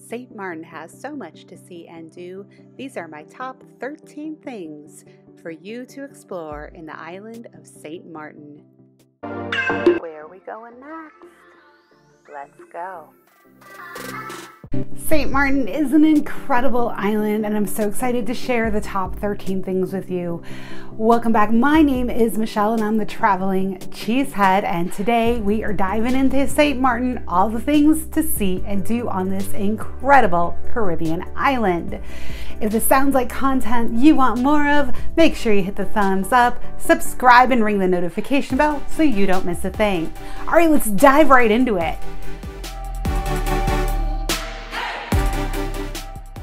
St. Maarten has so much to see and do. These are my top 13 things for you to explore in the island of St. Maarten. Where are we going next? Let's go. St. Maarten is an incredible island, and I'm so excited to share the top 13 things with you. Welcome back. My name is Michelle and I'm the traveling cheesehead, and today we are diving into St. Maarten, all the things to see and do on this incredible Caribbean island. If this sounds like content you want more of, make sure you hit the thumbs up, subscribe, and ring the notification bell so you don't miss a thing. All right, let's dive right into it.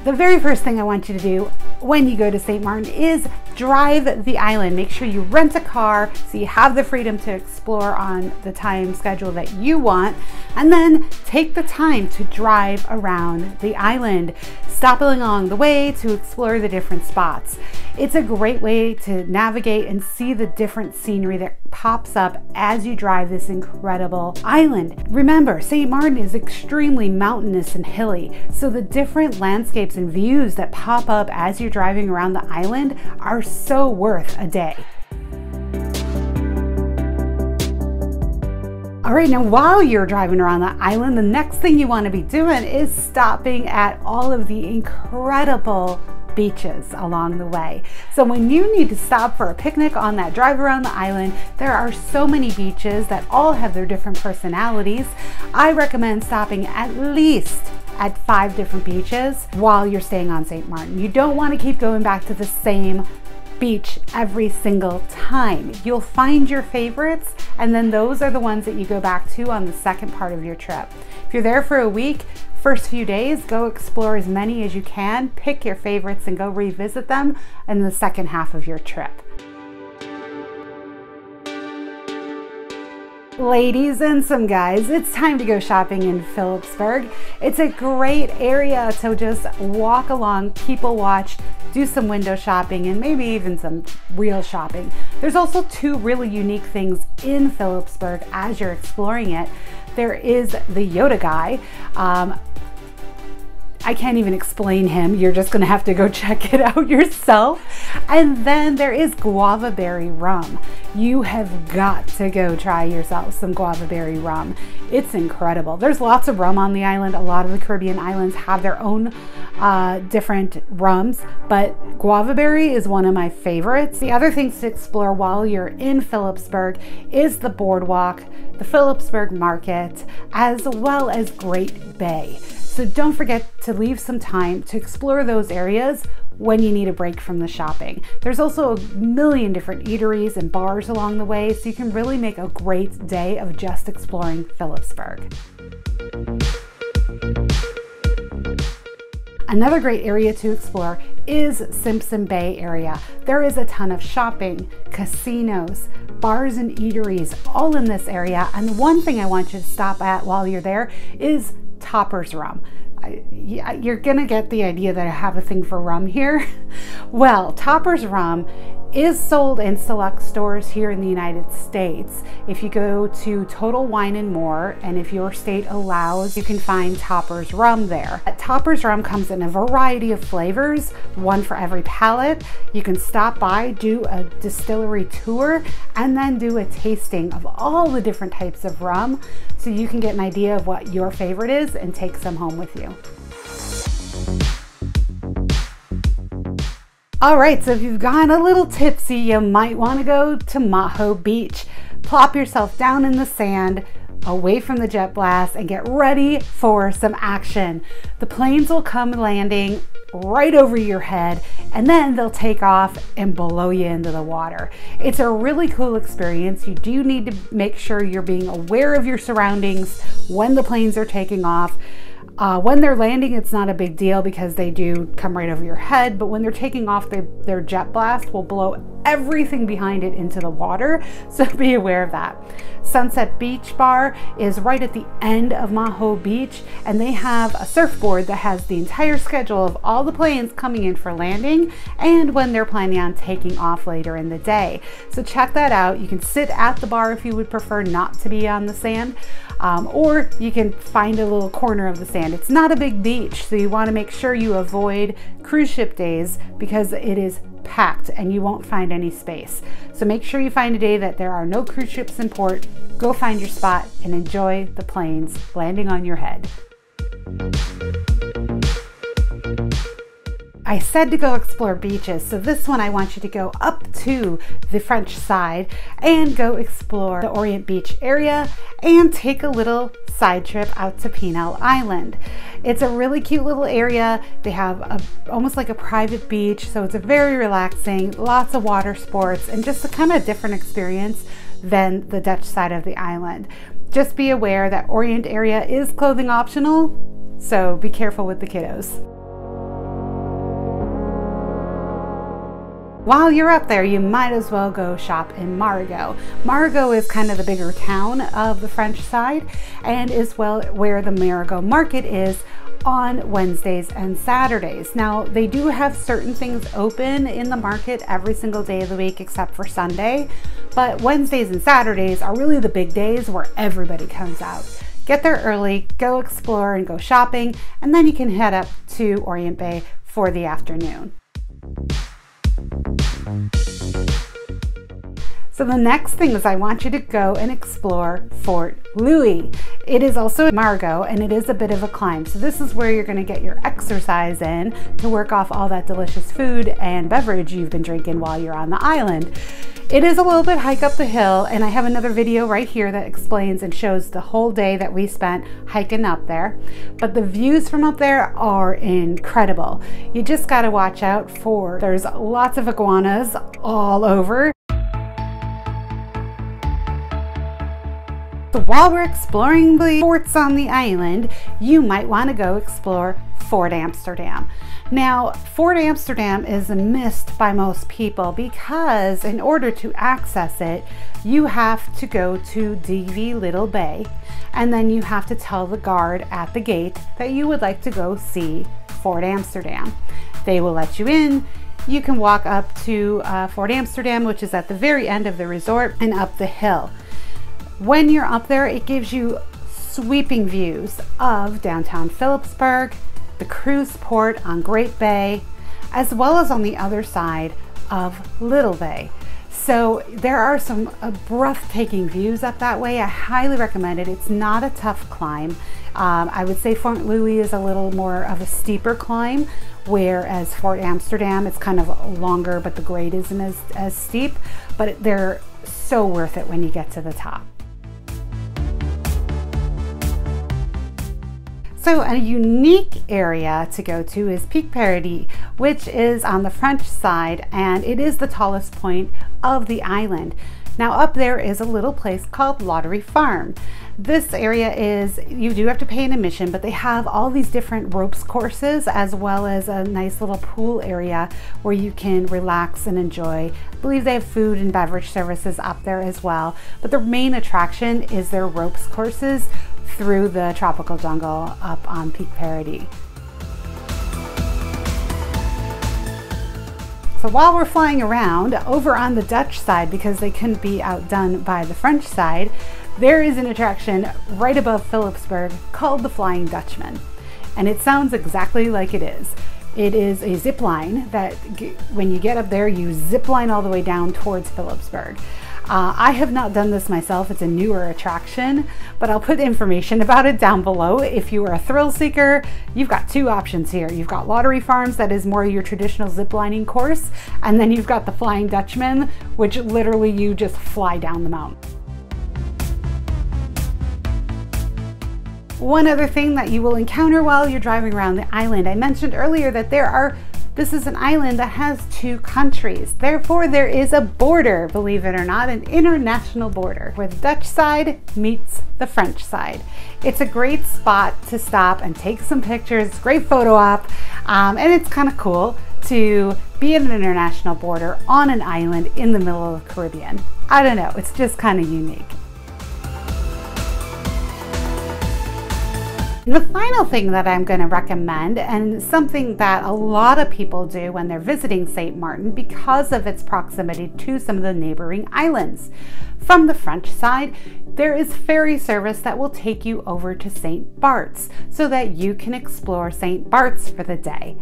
The very first thing I want you to do when you go to St. Maarten is drive the island. Make sure you rent a car so you have the freedom to explore on the time schedule that you want, and then take the time to drive around the island, stopping along the way to explore the different spots. It's a great way to navigate and see the different scenery that pops up as you drive this incredible island. Remember, St. Maarten is extremely mountainous and hilly, so the different landscapes and views that pop up as you're driving around the island are so worth a day. All right, now while you're driving around the island, the next thing you want to be doing is stopping at all of the incredible beaches along the way. So when you need to stop for a picnic on that drive around the island, there are so many beaches that all have their different personalities. I recommend stopping at least at 5 different beaches while you're staying on St. Maarten. You don't want to keep going back to the same beach every single time. You'll find your favorites, and then those are the ones that you go back to on the second part of your trip. If you're there for a week, first few days, go explore as many as you can, pick your favorites and go revisit them in the second half of your trip. Ladies and some guys, it's time to go shopping in Philipsburg. It's a great area to just walk along, people watch, do some window shopping, and maybe even some real shopping. There's also 2 really unique things in Philipsburg as you're exploring it. There is the Yoda guy. I can't even explain him. You're just gonna have to go check it out yourself. And then there is guava berry rum. You have got to go try yourself some guava berry rum. It's incredible. There's lots of rum on the island. A lot of the Caribbean islands have their own different rums, but guava berry is one of my favorites. The other things to explore while you're in Philipsburg is the boardwalk, the Philipsburg market, as well as Great Bay. So don't forget to leave some time to explore those areas when you need a break from the shopping. There's also a million different eateries and bars along the way, so you can really make a great day of just exploring Philipsburg. Another great area to explore is Simpson Bay area. There is a ton of shopping, casinos, bars and eateries all in this area. And one thing I want you to stop at while you're there is Topper's Rum. You're gonna get the idea that I have a thing for rum here. Well, Topper's Rum is sold in select stores here in the United States. If you go to Total Wine & More, and if your state allows, you can find Topper's Rum there. Topper's Rum comes in a variety of flavors, one for every palate. You can stop by, do a distillery tour, and then do a tasting of all the different types of rum so you can get an idea of what your favorite is and take some home with you. All right, so if you've gotten a little tipsy, you might want to go to Maho Beach. Plop yourself down in the sand, away from the jet blast, and get ready for some action. The planes will come landing right over your head, and then they'll take off and blow you into the water. It's a really cool experience. You do need to make sure you're being aware of your surroundings when the planes are taking off. When they're landing, it's not a big deal because they do come right over your head, but when they're taking off, their jet blast will blow everything behind it into the water, so be aware of that. Sunset Beach Bar is right at the end of Maho Beach, and they have a surfboard that has the entire schedule of all the planes coming in for landing and when they're planning on taking off later in the day. So check that out. You can sit at the bar if you would prefer not to be on the sand. or you can find a little corner of the sand. It's not a big beach, so you want to make sure you avoid cruise ship days because it is packed and you won't find any space. So make sure you find a day that there are no cruise ships in port. Go find your spot and enjoy the planes landing on your head. I said to go explore beaches, so this one I want you to go up to the French side and go explore the Orient beach area and take a little side trip out to Pinel Island. It's a really cute little area. They have almost like a private beach, so it's a very relaxing, lots of water sports, and just a kind of different experience than the Dutch side of the island. Just be aware that Orient area is clothing optional, so be careful with the kiddos. While you're up there, you might as well go shop in Marigot. Marigot is kind of the bigger town of the French side and is where the Marigot market is on Wednesdays and Saturdays. Now, they do have certain things open in the market every single day of the week except for Sunday, but Wednesdays and Saturdays are really the big days where everybody comes out. Get there early, go explore and go shopping, and then you can head up to Orient Bay for the afternoon. So the next thing is I want you to go and explore Fort Louis. It is also in Marigot and it is a bit of a climb. So this is where you're going to get your exercise in to work off all that delicious food and beverage you've been drinking while you're on the island. It is a little bit hike up the hill, and I have another video right here that explains and shows the whole day that we spent hiking up there. But the views from up there are incredible. You just got to watch out for, there's lots of iguanas all over. So while we're exploring the forts on the island, you might want to go explore Fort Amsterdam. Now, Fort Amsterdam is missed by most people because in order to access it, you have to go to DV Little Bay, and then you have to tell the guard at the gate that you would like to go see Fort Amsterdam. They will let you in. You can walk up to Fort Amsterdam, which is at the very end of the resort, and up the hill. When you're up there, it gives you sweeping views of downtown Philipsburg, the cruise port on Great Bay, as well as on the other side of Little Bay. So there are some breathtaking views up that way. I highly recommend it. It's not a tough climb. I would say Fort Louis is a little more of a steeper climb, whereas Fort Amsterdam, it's kind of longer, but the grade isn't as steep, but they're so worth it when you get to the top. So a unique area to go to is Pic Paradis, which is on the French side, and it is the tallest point of the island. Now up there is a little place called Lottery Farm. This area is, you do have to pay an admission, but they have all these different ropes courses as well as a nice little pool area where you can relax and enjoy. I believe they have food and beverage services up there as well, but the main attraction is their ropes courses through the tropical jungle up on Pic Paradis. So while we're flying around over on the Dutch side, because they couldn't be outdone by the French side, there is an attraction right above Philipsburg called the Flying Dutchman. And it sounds exactly like it is. It is a zip line that when you get up there, you zip line all the way down towards Philipsburg. I have not done this myself. It's a newer attraction, but I'll put information about it down below. If you are a thrill seeker, you've got two options here. You've got Lottery Farms, that is more your traditional ziplining course, and then you've got the Flying Dutchman, which literally you just fly down the mountain. One other thing that you will encounter while you're driving around the island, I mentioned earlier that this is an island that has two countries. Therefore, there is a border, believe it or not, an international border where the Dutch side meets the French side. It's a great spot to stop and take some pictures, great photo op, and it's kind of cool to be at an international border on an island in the middle of the Caribbean. I don't know, it's just kind of unique. And the final thing that I'm going to recommend, and something that a lot of people do when they're visiting St. Maarten because of its proximity to some of the neighboring islands. From the French side, there is ferry service that will take you over to St. Bart's so that you can explore St. Bart's for the day.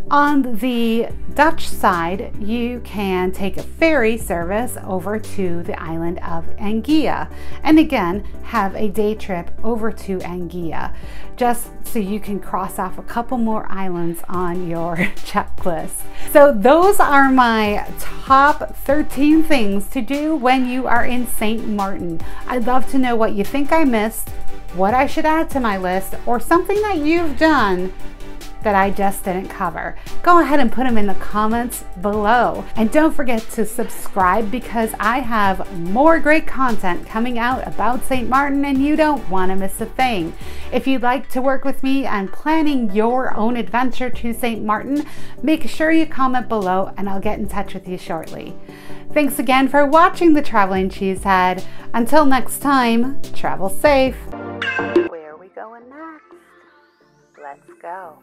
On the Dutch side, you can take a ferry service over to the island of Anguilla, and again have a day trip over to Anguilla, just so you can cross off a couple more islands on your checklist. So those are my top 13 things to do when you are in St. Maarten. I'd love to know what you think I missed, what I should add to my list, or something that you've done that I just didn't cover. Go ahead and put them in the comments below. And don't forget to subscribe, because I have more great content coming out about St. Maarten and you don't want to miss a thing. If you'd like to work with me on planning your own adventure to St. Maarten, make sure you comment below and I'll get in touch with you shortly. Thanks again for watching The Traveling Cheesehead. Until next time, travel safe. Where are we going next? Let's go.